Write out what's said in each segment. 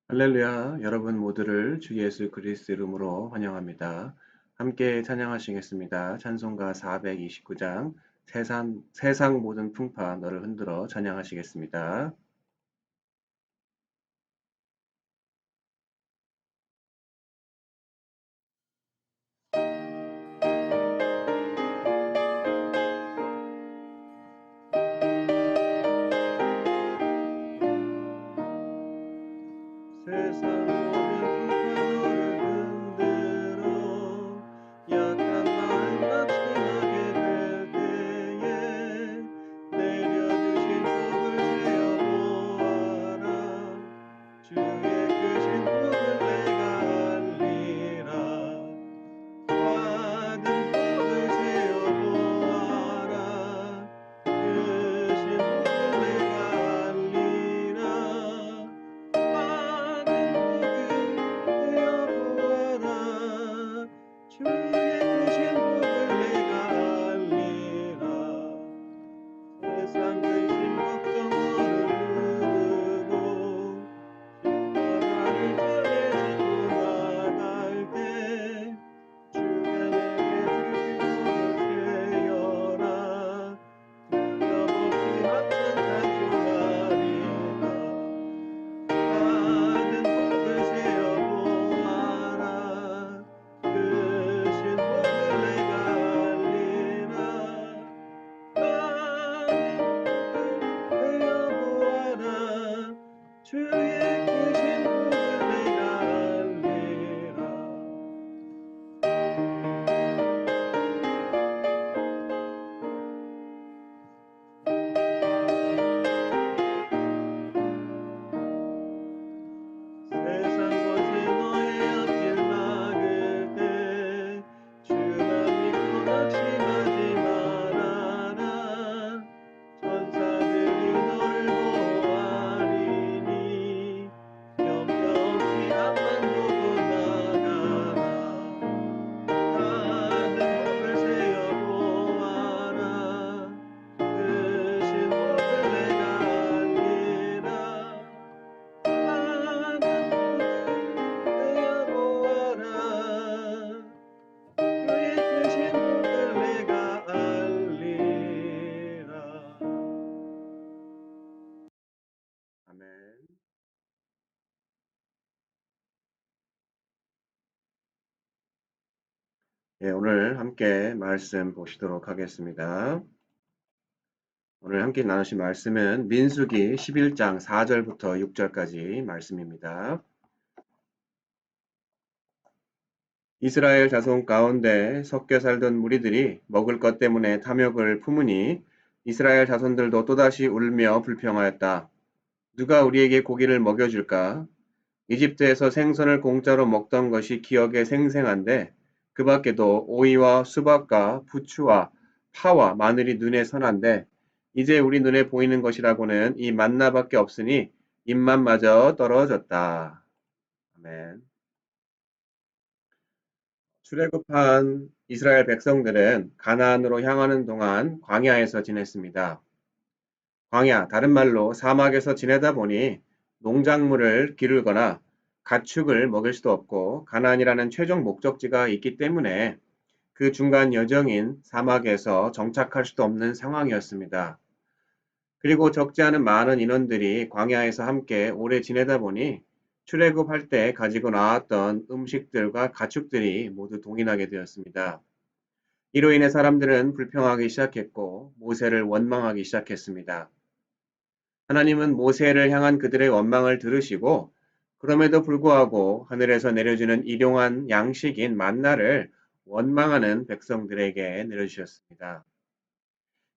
할렐루야, 여러분 모두를 주 예수 그리스도 이름으로 환영합니다. 함께 찬양하시겠습니다. 찬송가 429장 세상 모든 풍파 너를 흔들어 찬양하시겠습니다. 세상 모든 풍파 너를 흔들어 약한 마음 낙심하게 될 때에 내려주신 복을 세어보아라. 주의 크신 복을 내가 알리라. 받은 복을 세어보아라. 크신 복을 내가 알리라. 받은 복을 세어보아라. 주의 크신 복을 내가 알리라. 세상 근심 걱정 너를 누르고 십자가를 전해지고 나갈 때 주가 내게 주신 복을 세어라. 두려움없이 항상 찬송하리라. 받은 복을 세어보아라. 크신 복을 내가 알리라. 받은 복을 세어보아라. 주의 크신 복을 내가 알리라. 세상 것에 너의 앞길 막을 때 주만 믿고 낙심하지 말아라. 천사들이 너를 보호하리니 염려 없이 앞만 보고 나가라. 받은 복을 세어보아라. 크신 복을 내가 알리라. 받은 복을 세어보아라. 주의 크신 복을 내가 알리라. 아멘. 예, 오늘 함께 말씀 보시도록 하겠습니다. 오늘 함께 나누신 말씀은 민수기 11장 4절부터 6절까지 말씀입니다. 이스라엘 자손 가운데 섞여 살던 무리들이 먹을 것 때문에 탐욕을 품으니 이스라엘 자손들도 또다시 울며 불평하였다. 누가 우리에게 고기를 먹여줄까? 이집트에서 생선을 공짜로 먹던 것이 기억에 생생한데 그 밖에도 오이와 수박과 부추와 파와 마늘이 눈에 선한데 이제 우리 눈에 보이는 것이라고는 이 만나밖에 없으니 입맛마저 떨어졌다. 아멘. 출애굽한 이스라엘 백성들은 가나안으로 향하는 동안 광야에서 지냈습니다. 광야, 다른 말로 사막에서 지내다 보니 농작물을 기르거나 가축을 먹일 수도 없고 가나안이라는 최종 목적지가 있기 때문에 그 중간 여정인 사막에서 정착할 수도 없는 상황이었습니다. 그리고 적지 않은 많은 인원들이 광야에서 함께 오래 지내다 보니 출애굽할 때 가지고 나왔던 음식들과 가축들이 모두 동인하게 되었습니다. 이로 인해 사람들은 불평하기 시작했고 모세를 원망하기 시작했습니다. 하나님은 모세를 향한 그들의 원망을 들으시고 그럼에도 불구하고 하늘에서 내려주는 일용한 양식인 만나를 원망하는 백성들에게 내려주셨습니다.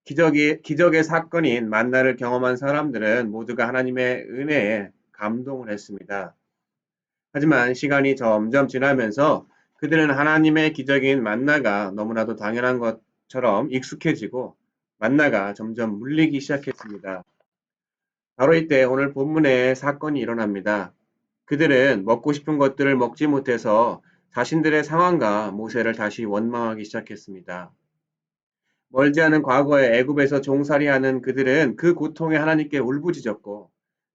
기적의 사건인 만나를 경험한 사람들은 모두가 하나님의 은혜에 감동을 했습니다. 하지만 시간이 점점 지나면서 그들은 하나님의 기적인 만나가 너무나도 당연한 것처럼 익숙해지고 만나가 점점 물리기 시작했습니다. 바로 이때 오늘 본문에 사건이 일어납니다. 그들은 먹고 싶은 것들을 먹지 못해서 자신들의 상황과 모세를 다시 원망하기 시작했습니다. 멀지 않은 과거에 애굽에서 종살이하는 그들은 그 고통에 하나님께 울부짖었고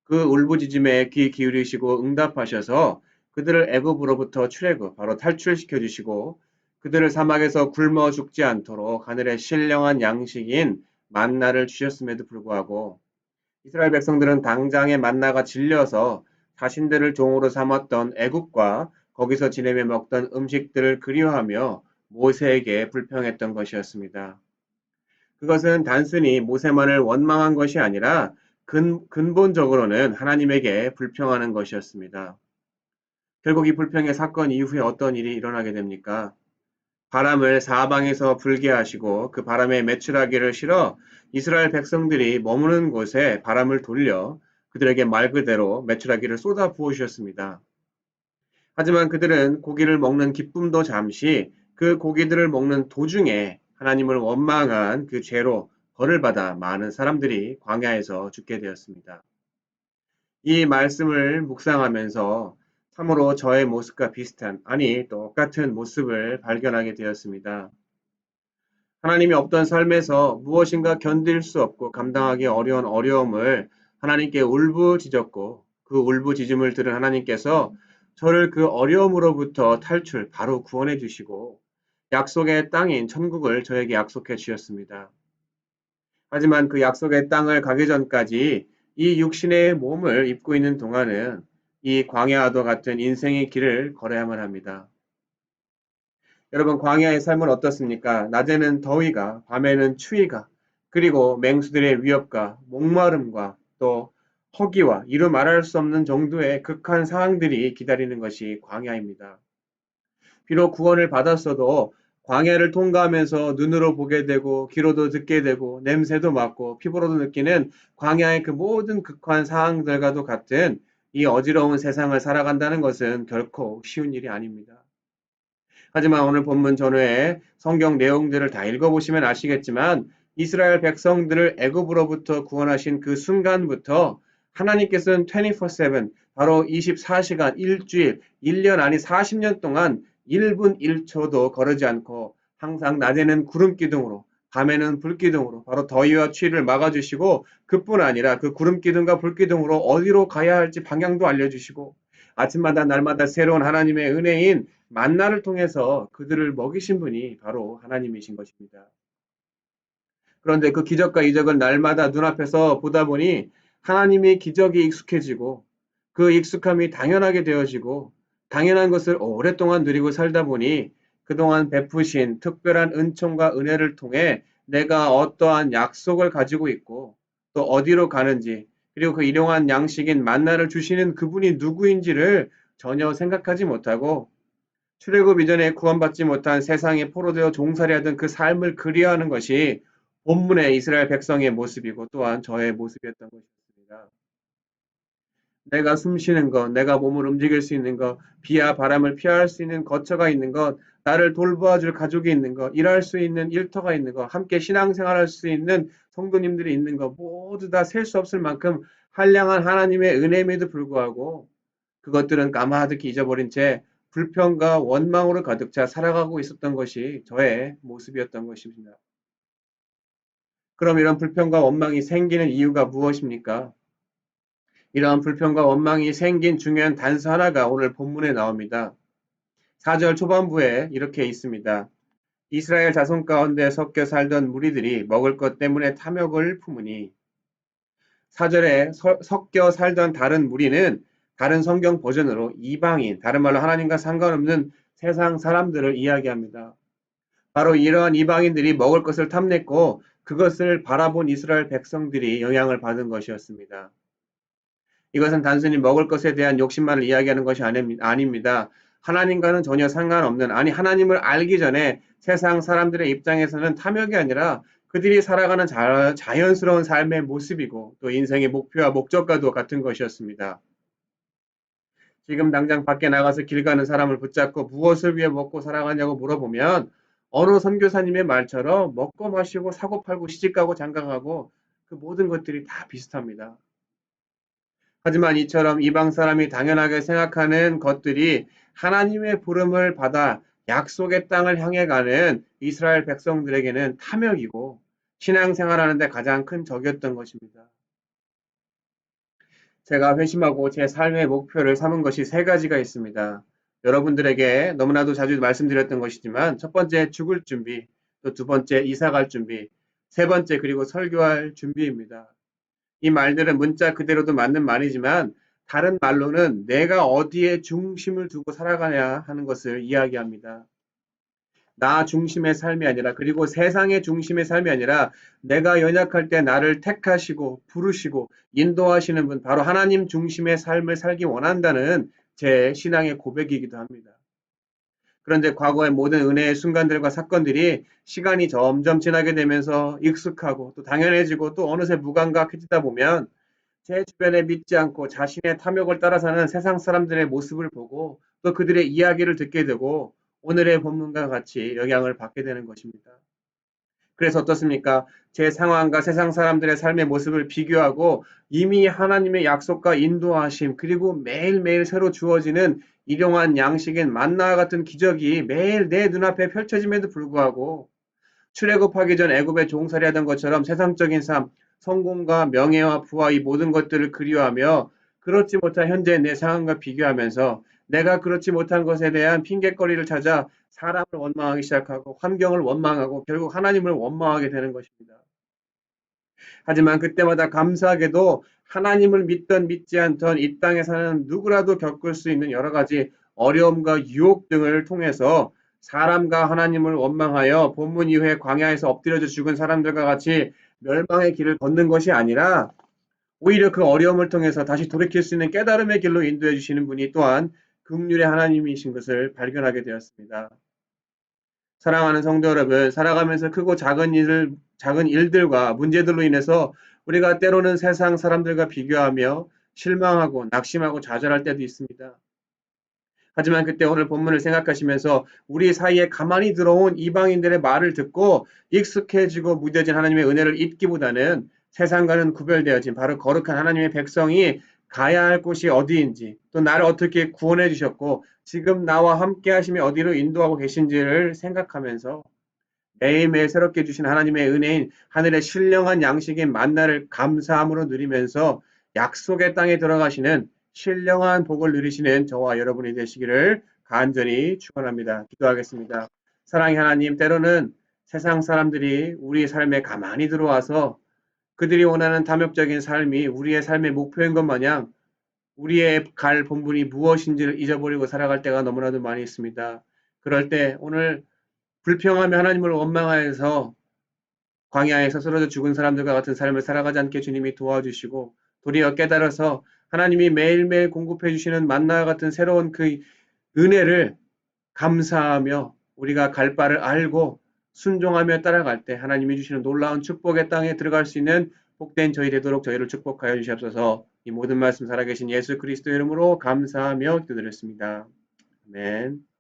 그 울부짖음에 귀 기울이시고 응답하셔서 그들을 애굽으로부터 출애굽 바로 탈출시켜 주시고 그들을 사막에서 굶어 죽지 않도록 하늘의 신령한 양식인 만나를 주셨음에도 불구하고 이스라엘 백성들은 당장의 만나가 질려서 자신들을 종으로 삼았던 애굽과 거기서 지내며 먹던 음식들을 그리워하며 모세에게 불평했던 것이었습니다. 그것은 단순히 모세만을 원망한 것이 아니라 근본적으로는 하나님에게 불평하는 것이었습니다. 결국 이 불평의 사건 이후에 어떤 일이 일어나게 됩니까? 바람을 사방에서 불게 하시고 그 바람에 메추라기를 실어 이스라엘 백성들이 머무는 곳에 바람을 돌려 그들에게 말 그대로 메추라기를 쏟아 부으셨습니다. 하지만 그들은 고기를 먹는 기쁨도 잠시 그 고기들을 먹는 도중에 하나님을 원망한 그 죄로 벌을 받아 많은 사람들이 광야에서 죽게 되었습니다. 이 말씀을 묵상하면서 참으로 저의 모습과 비슷한, 아니 똑같은 모습을 발견하게 되었습니다. 하나님이 없던 삶에서 무엇인가 견딜 수 없고 감당하기 어려운 어려움을 하나님께 울부짖었고 그 울부짖음을 들은 하나님께서 저를 그 어려움으로부터 탈출, 바로 구원해 주시고 약속의 땅인 천국을 저에게 약속해 주셨습니다. 하지만 그 약속의 땅을 가기 전까지 이 육신의 몸을 입고 있는 동안은 이 광야와도 같은 인생의 길을 걸어야만 합니다. 여러분, 광야의 삶은 어떻습니까? 낮에는 더위가, 밤에는 추위가, 그리고 맹수들의 위협과 목마름과 또 허기와 이루 말할 수 없는 정도의 극한 상황들이 기다리는 것이 광야입니다. 비록 구원을 받았어도 광야를 통과하면서 눈으로 보게 되고 귀로도 듣게 되고 냄새도 맡고 피부로도 느끼는 광야의 그 모든 극한 상황들과도 같은 이 어지러운 세상을 살아간다는 것은 결코 쉬운 일이 아닙니다. 하지만 오늘 본문 전후에 성경 내용들을 다 읽어보시면 아시겠지만 이스라엘 백성들을 애굽으로부터 구원하신 그 순간부터 하나님께서는 24/7 바로 24시간 일주일 1년 아니 40년 동안 1분 1초도 거르지 않고 항상 낮에는 구름 기둥으로 밤에는 불 기둥으로 바로 더위와 추위를 막아주시고 그뿐 아니라 그 구름 기둥과 불 기둥으로 어디로 가야 할지 방향도 알려주시고 아침마다 날마다 새로운 하나님의 은혜인 만나를 통해서 그들을 먹이신 분이 바로 하나님이신 것입니다. 그런데 그 기적과 이적을 날마다 눈앞에서 보다 보니 하나님의 기적이 익숙해지고 그 익숙함이 당연하게 되어지고 당연한 것을 오랫동안 누리고 살다 보니 그동안 베푸신 특별한 은총과 은혜를 통해 내가 어떠한 약속을 가지고 있고 또 어디로 가는지 그리고 그 일용한 양식인 만나를 주시는 그분이 누구인지를 전혀 생각하지 못하고 출애굽 이전에 구원받지 못한 세상에 포로되어 종살이하던 그 삶을 그리워하는 것이 본문의 이스라엘 백성의 모습이고 또한 저의 모습이었던 것입니다. 내가 숨 쉬는 것, 내가 몸을 움직일 수 있는 것, 비와 바람을 피할 수 있는 거처가 있는 것, 나를 돌보아줄 가족이 있는 것, 일할 수 있는 일터가 있는 것, 함께 신앙생활할 수 있는 성도님들이 있는 것, 모두 다 셀 수 없을 만큼 한량한 하나님의 은혜임에도 불구하고 그것들은 까마득히 잊어버린 채 불평과 원망으로 가득 차 살아가고 있었던 것이 저의 모습이었던 것입니다. 그럼 이런 불평과 원망이 생기는 이유가 무엇입니까? 이러한 불평과 원망이 생긴 중요한 단서 하나가 오늘 본문에 나옵니다. 4절 초반부에 이렇게 있습니다. 이스라엘 자손 가운데 섞여 살던 무리들이 먹을 것 때문에 탐욕을 품으니 4절에 섞여 살던 다른 무리는 다른 성경 버전으로 이방인, 다른 말로 하나님과 상관없는 세상 사람들을 이야기합니다. 바로 이러한 이방인들이 먹을 것을 탐냈고 그것을 바라본 이스라엘 백성들이 영향을 받은 것이었습니다. 이것은 단순히 먹을 것에 대한 욕심만을 이야기하는 것이 아닙니다. 하나님과는 전혀 상관없는, 아니 하나님을 알기 전에 세상 사람들의 입장에서는 탐욕이 아니라 그들이 살아가는 자연스러운 삶의 모습이고 또 인생의 목표와 목적과도 같은 것이었습니다. 지금 당장 밖에 나가서 길 가는 사람을 붙잡고 무엇을 위해 먹고 살아가냐고 물어보면 어느 선교사님의 말처럼 먹고 마시고 사고 팔고 시집가고 장가가고 그 모든 것들이 다 비슷합니다. 하지만 이처럼 이방 사람이 당연하게 생각하는 것들이 하나님의 부름을 받아 약속의 땅을 향해 가는 이스라엘 백성들에게는 탐욕이고 신앙생활하는 데 가장 큰 적이었던 것입니다. 제가 회심하고 제 삶의 목표를 삼은 것이 세 가지가 있습니다. 여러분들에게 너무나도 자주 말씀드렸던 것이지만 첫 번째 죽을 준비, 또 두 번째 이사 갈 준비, 세 번째 그리고 설교할 준비입니다. 이 말들은 문자 그대로도 맞는 말이지만 다른 말로는 내가 어디에 중심을 두고 살아가냐 하는 것을 이야기합니다. 나 중심의 삶이 아니라 그리고 세상의 중심의 삶이 아니라 내가 연약할 때 나를 택하시고 부르시고 인도하시는 분 바로 하나님 중심의 삶을 살기 원한다는 제 신앙의 고백이기도 합니다. 그런데 과거의 모든 은혜의 순간들과 사건들이 시간이 점점 지나게 되면서 익숙하고 또 당연해지고 또 어느새 무감각해지다 보면 제 주변에 믿지 않고 자신의 탐욕을 따라 사는 세상 사람들의 모습을 보고 또 그들의 이야기를 듣게 되고 오늘의 본문과 같이 영향을 받게 되는 것입니다. 그래서 어떻습니까? 제 상황과 세상 사람들의 삶의 모습을 비교하고 이미 하나님의 약속과 인도하심 그리고 매일매일 새로 주어지는 일용한 양식인 만나와 같은 기적이 매일 내 눈앞에 펼쳐짐에도 불구하고 출애굽하기 전 애굽에 종살이하던 것처럼 세상적인 삶, 성공과 명예와 부와 이 모든 것들을 그리워하며 그렇지 못한 현재 내 상황과 비교하면서 내가 그렇지 못한 것에 대한 핑곗거리를 찾아 사람을 원망하기 시작하고 환경을 원망하고 결국 하나님을 원망하게 되는 것입니다. 하지만 그때마다 감사하게도 하나님을 믿던 믿지 않던 이 땅에 사는 누구라도 겪을 수 있는 여러 가지 어려움과 유혹 등을 통해서 사람과 하나님을 원망하여 본문 이후에 광야에서 엎드려져 죽은 사람들과 같이 멸망의 길을 걷는 것이 아니라 오히려 그 어려움을 통해서 다시 돌이킬 수 있는 깨달음의 길로 인도해 주시는 분이 또한 긍휼의 하나님이신 것을 발견하게 되었습니다. 사랑하는 성도 여러분, 살아가면서 크고 작은 일들과 문제들로 인해서 우리가 때로는 세상 사람들과 비교하며 실망하고 낙심하고 좌절할 때도 있습니다. 하지만 그때 오늘 본문을 생각하시면서 우리 사이에 가만히 들어온 이방인들의 말을 듣고 익숙해지고 무뎌진 하나님의 은혜를 잊기보다는 세상과는 구별되어진 바로 거룩한 하나님의 백성이 가야 할 곳이 어디인지 또 나를 어떻게 구원해 주셨고 지금 나와 함께 하심이 어디로 인도하고 계신지를 생각하면서 매일매일 새롭게 주신 하나님의 은혜인 하늘의 신령한 양식인 만나를 감사함으로 누리면서 약속의 땅에 들어가시는 신령한 복을 누리시는 저와 여러분이 되시기를 간절히 축원합니다. 기도하겠습니다. 사랑의 하나님, 때로는 세상 사람들이 우리 삶에 가만히 들어와서 그들이 원하는 탐욕적인 삶이 우리의 삶의 목표인 것 마냥 우리의 갈 본분이 무엇인지를 잊어버리고 살아갈 때가 너무나도 많이 있습니다. 그럴 때 오늘 불평하며 하나님을 원망하여서 광야에서 쓰러져 죽은 사람들과 같은 삶을 살아가지 않게 주님이 도와주시고 도리어 깨달아서 하나님이 매일매일 공급해 주시는 만나와 같은 새로운 그 은혜를 감사하며 우리가 갈 바를 알고 순종하며 따라갈 때 하나님이 주시는 놀라운 축복의 땅에 들어갈 수 있는 복된 저희 되도록 저희를 축복하여 주시옵소서. 이 모든 말씀 살아계신 예수 그리스도 이름으로 감사하며 기도드렸습니다. 아멘.